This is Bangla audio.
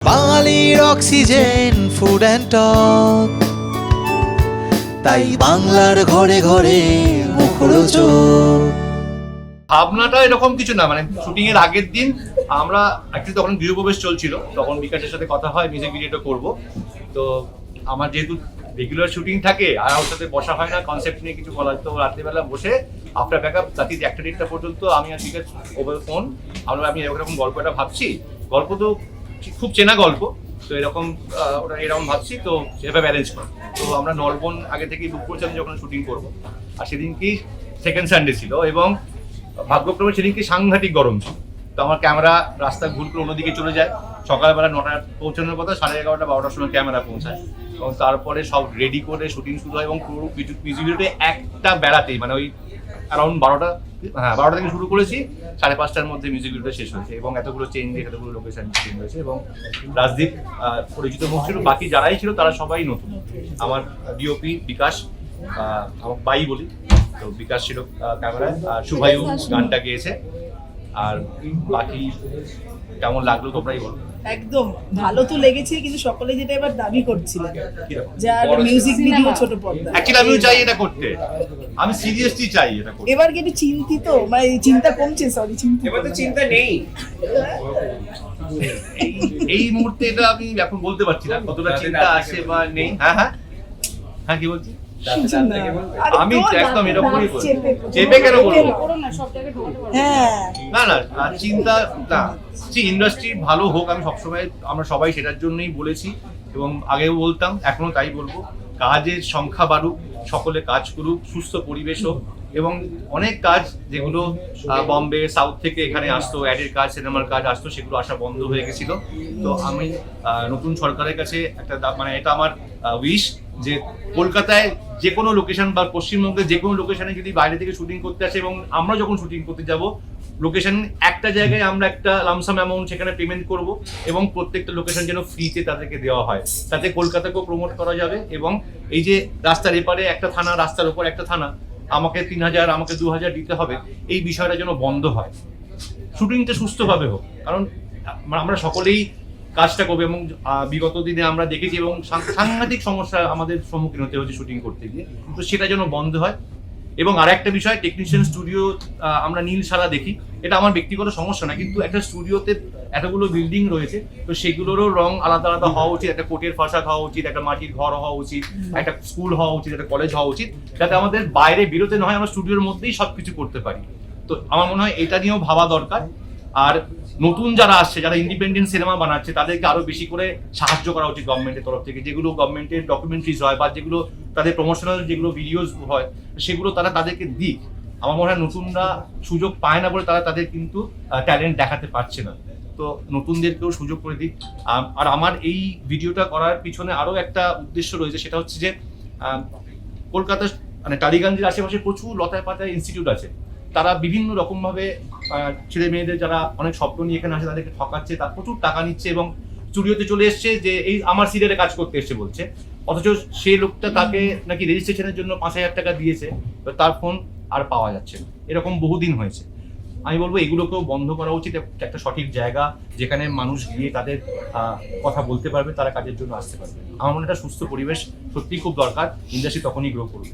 বাঙালির অক্সিজেন ফুড অ্যান্ড টক, তাই বাংলার ঘরে ঘরে মুখরোচক। ভাবনাটা এরকম কিছু না, মানে শুটিং এর আগের দিন আমরা অ্যাকচুয়ালি তখন গৃহপ্রবেশ চলছিল, তখন বিকাশের সাথে কথা হয় মিউজিক ভিডিওটা করব। তো আমার যেহেতু রেগুলার শুটিং থাকে আর ওর সাথে বসা হয় না কনসেপ্ট নিয়ে কিছু বলার, তো রাত্রিবেলা বসে আফটার ব্যাকআপ রাত্রি 1টা পর্যন্ত আমি আর বিকাশ ওভার ফোন আমি এরকম গল্পটা ভাবছি। গল্প তো খুব চেনা গল্প, তো এরকম ওরা এরকম ভাবছি, তো সেভাবে অ্যারেঞ্জ করি। তো আমরা নরবন আগে থেকেই বুক করছিলাম যখন শুটিং করবো, আর সেদিনকেই সেকেন্ড সানডে ছিল এবং ভাগ্যক্রমে সেদিনকে সাংঘাতিক গরম ছিল। তো আমার ক্যামেরা রাস্তা ভুল করে অন্যদিকে চলে যায়। সকালবেলা 9টায় পৌঁছানোর কথা, 11:30 12টার সময় ক্যামেরা পৌঁছায় এবং তারপরে সব রেডি করে শুটিং শুরু হয় এবং পুরো মিউজিক ভিডিওতে একটা বেড়াতেই মানে ওই অ্যারাউন্ড 12টা থেকে শুরু করেছি, 5:30টার মধ্যে মিউজিক ভিডিওটা শেষ হয়েছে এবং এতগুলো চেঞ্জ, এতগুলো লোকেশন চেঞ্জ হয়েছে এবং রাজদীপ পরিচিত মুখ ছিল, বাকি যারাই ছিল তারা সবাই নতুন। আমার ডিওপি বিকাশ, আমার বাই বলি, তো বিকাশ ছিল ক্যামেরায়, আর শুভায়ু গানটা গেয়েছে। আর বাকি কেমন লাগলো তোমরাই বলো। একদম ভালো তো লেগেছে, কিন্তু সকলে যেটা এবার দাবি করছিলেন যার মিউজিক ভিডিও ছোট পর্দা, অ্যাকচুয়ালি আমিও চাই এটা করতে, আমি সিরিয়াসলি চাই এটা করতে। এবার কি একটু চিন্তিত, মানে চিন্তা কমছে, সরি চিন্তিত এবার তো চিন্তা নেই। এই মুহূর্তে এটা আমি এখন বলতে পারছি না কতটা চিন্তা আছে বা নেই। হ্যাঁ কি বলছি, আমি একদম এরকমই করি, চেপে কেন করবো? হ্যাঁ না চিন্তা না, ইন্ডাস্ট্রি ভালো হোক, আমি সবসময় আমরা সবাই সেটার জন্যই বলেছি এবং আগেও বলতাম, এখনো তাই বলবো। কাজের সংখ্যা বাড়ুক, সকলে কাজ করুক, সুস্থ পরিবেশ হোক এবং অনেক কাজ যেগুলো বম্বে সাউথ থেকে এখানে আসতো, অ্যাডের কাজ, সিনেমার কাজ আসতো, সেগুলো আসা বন্ধ হয়ে গেছিল। তো আমি নতুন সরকারের কাছে একটা মানে এটা আমার উইশ যে কলকাতায় যে কোনো লোকেশন বা পশ্চিমবঙ্গের যে কোনো লোকেশনে যদি বাইরে থেকে শুটিং করতে আসে এবং আমরা যখন শুটিং করতে যাব, লোকেশন একটা জায়গায় আমরা একটা লামসাম অ্যামাউন্ট সেখানে পেমেন্ট করব এবং প্রত্যেকটা লোকেশন যেন ফ্রিতে তাদেরকে দেওয়া হয়, তাতে কলকাতাকেও প্রমোট করা যাবে। এবং এই যে রাস্তার এপারে একটা থানা, রাস্তার উপর একটা থানা, আমাকে 3,000 আমাকে 2,000 দিতে হবে, এই বিষয়টা যেন বন্ধ হয়, শুটিংটা সুস্থভাবে হোক। কারণ আমরা সকলেই কাজটা করবে এবং বিগত দিনে আমরা দেখেছি এবং সাংঘাতিক সমস্যা আমাদের সম্মুখীন হতে হচ্ছে শুটিং করতে গিয়ে, তো সেটা যেন বন্ধ হয়। এবং আর একটা বিষয়, টেকনিশিয়ান স্টুডিও আমরা নীল সারা দেখি, এটা আমার ব্যক্তিগত সমস্যা না, কিন্তু একটা স্টুডিওতে এতগুলো বিল্ডিং রয়েছে, তো সেগুলোরও রং আলাদা আলাদা হওয়া উচিত। একটা কোটের ফাসাদ হওয়া উচিত, একটা মাটির ঘর হওয়া উচিত, একটা স্কুল হওয়া উচিত, একটা কলেজ হওয়া উচিত, যাতে আমাদের বাইরে বেরোতে না হয়, আমরা স্টুডিওর মধ্যেই সবকিছু করতে পারি। তো আমার মনে হয় এটা নিয়েও ভাবা দরকার। আর নতুন যারা আসছে, যারা ইন্ডিপেন্ডেন্ট সিনেমা বানাচ্ছে, তাদেরকে আরো বেশি করে সাহায্য করা উচিত গভর্নমেন্টের তরফ থেকে। যেগুলো গভর্নমেন্টের ডকুমেন্টারিজ হয় বা যেগুলো তাদের প্রমোশনাল যেগুলো ভিডিওস হয়, সেগুলো তারা তাদেরকে দিক। আমার মনে হয় নতুনরা সুযোগ পায় না বলে তারা তাদের কিন্তু ট্যালেন্ট দেখাতে পারছে না, তো নতুনদেরকেও সুযোগ করে দিক। আর আমার এই ভিডিওটা করার পিছনে আরো একটা উদ্দেশ্য রয়েছে, সেটা হচ্ছে যে কলকাতা মানে টালিগঞ্জের আশেপাশে প্রচুর লতায় পাতায় ইনস্টিটিউট আছে, তারা বিভিন্ন রকম ভাবে ছেলে মেয়েদের যারা অনেক স্বপ্ন নিয়ে এখানে আসে তাদেরকে ঠকাচ্ছে, তার প্রচুর টাকা নিচ্ছে এবং স্টুডিওতে চলে এসছে যে এই আমার সিরিয়ালে কাজ করতে এসছে বলছে, অথচ সেই লোকটা তাকে নাকি রেজিস্ট্রেশনের জন্য 5,000 টাকা দিয়েছে, তো তার ফোন আর পাওয়া যাচ্ছে না। এরকম বহুদিন হয়েছে। আমি বলবো এগুলোকেও বন্ধ করা উচিত, একটা সঠিক জায়গা যেখানে মানুষ গিয়ে তাদের কথা বলতে পারবে, তারা কাজের জন্য আসতে পারবে। আমার মনে হয় একটা সুস্থ পরিবেশ সত্যিই খুব দরকার, ইন্ডাস্ট্রি তখনই গ্রো করবে।